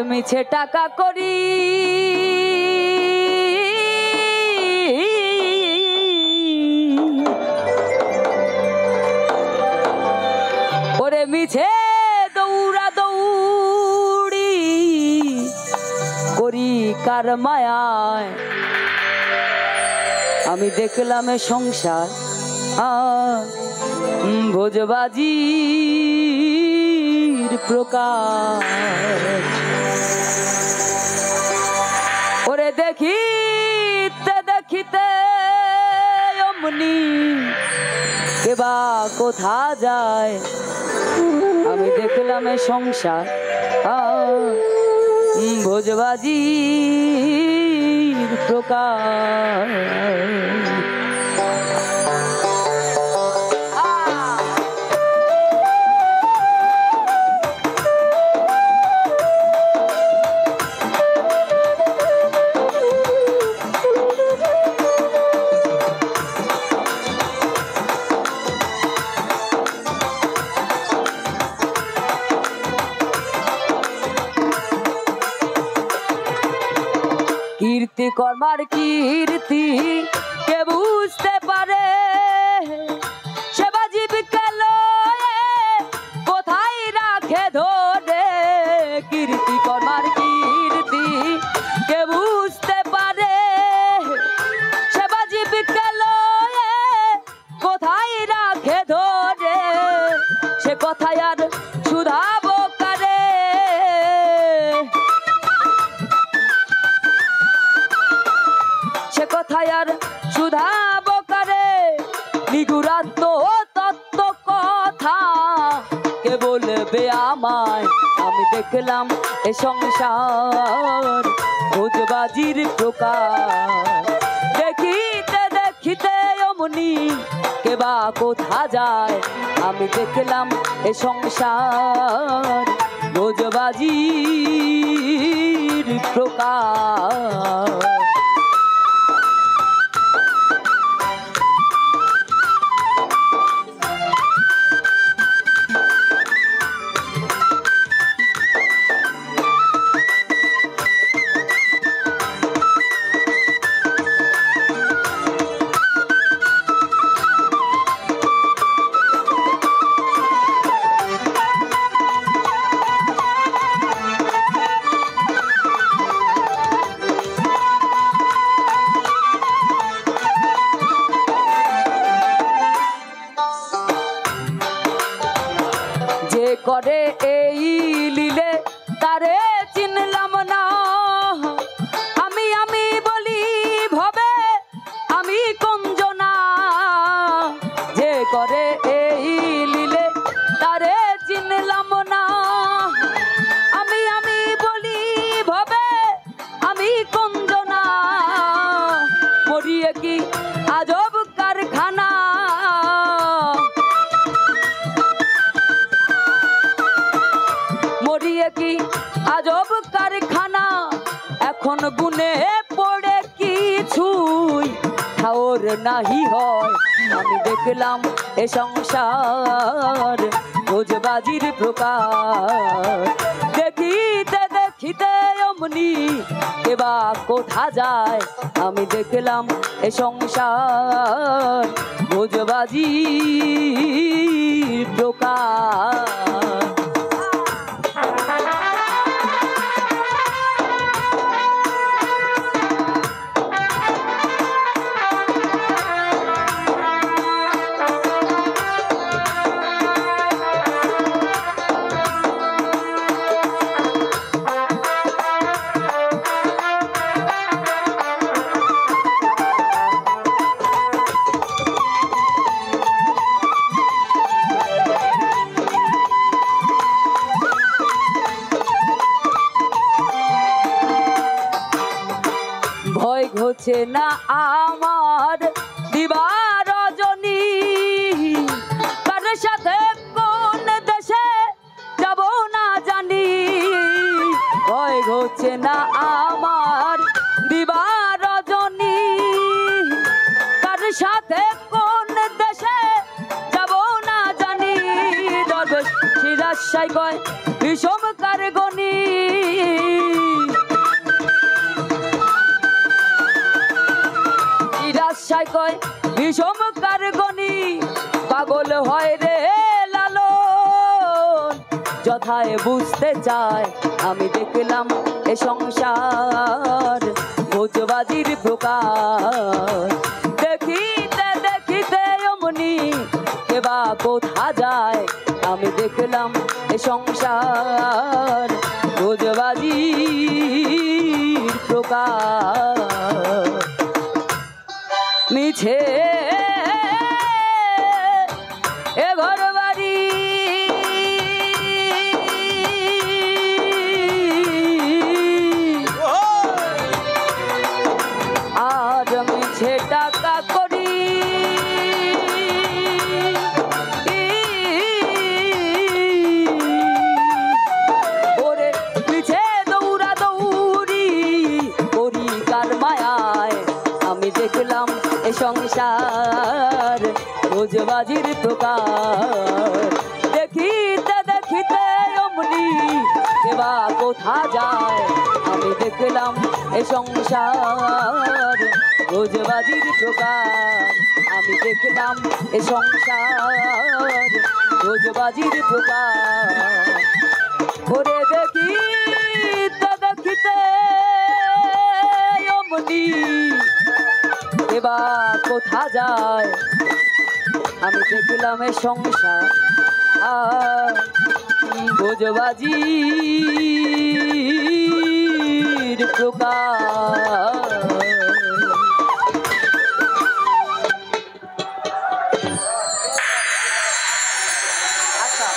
মিছে টাকা করি ওরে মিছে দৌড়া দৌড়ি করি কার মায়ায় আমি দেখলাম সংসার ভোজবাজির প্রকার ওরে দেখিতে দেখিতে অমনি কেবা কোথা যায় আমি দেখলাম সংসার ভোজবাজির প্রকার কীর্তি কর্মার কীর্তি কে বুঝতে পারে সেবা জীবিকা লয়ে কোথায় রাখে ধরে কীর্তি কর্মার কীর্তি কে বুঝতে পারে সেবা জীবিকা লয়ে কোথায় রাখে ধরে সে কথায় আর শুধাবো কারে সে কথায় আর শুধাবো কারে নিগুড়াত্ম তত্ত্ব কথা কে বলবে আমায় আমি দেখলাম এ সংসার ভোজবাজির প্রকার দেখিতে দেখিতে অমনি কেবা কোথা যায় আমি দেখলাম এ সংসার ভোজবাজির প্রকার করে এই লীলে তারে চিনলাম না আমি আমি বলি ভবে আমি কঞ্জনা যে করে এই লীলে তারে চিনলাম না আমি আমি বলি ভবে আমি কঞ্জনা মরিয়ে কি আজব কারখানা কি আজব কারখানা এখন গুনে পড়ে কিছুই ঠাওর নাহি হয় আমি দেখলাম এ সংসার ভোজবাজির প্রকার দেখিতে দেখিতে অমনি কেবা কোথা যায় আমি দেখলাম এ সংসার ভোজবাজির প্রকার ভয় ঘুছে না আমার দিবা রজনী কার সাথে কোন দেশে যাব না জানি ভয় ঘুছে না আমার দিবা রজনী কার সাথে কোন দেশে যাব না জানি দরবেশ শিরাশাই কয় বিষম কার গনি বাদশায় কয় বিষম কারগনি পাগল হয় রে লালন যথায় বুঝতে চায় আমি দেখলাম এ সংসার ভোজবাজির প্রকার দেখিতে দেখিতে অমনি কেবা কোথা যায় আমি দেখলাম এ সংসার ভোজবাজির প্রকার মিছে এ ঘর বাড়ি আর মিছে টাকা করি ওরে মিছে দৌড়া দৌড়ি করি কার মায়ায় আমি দেখলাম এ সংসার ভোজবাজির প্রকার দেখিতে দেখিতে অমনি কেবা কোথা যায় আমি দেখলাম এ সংসার ভোজবাজির প্রকার আমি দেখলাম এ সংসার ভোজবাজির প্রকার ওরে দেখিতে দেখিতে অমনি এবা কোথা যায় আমি দেখলাম এ সংসার ভোজবাজির প্রকার আচ্ছা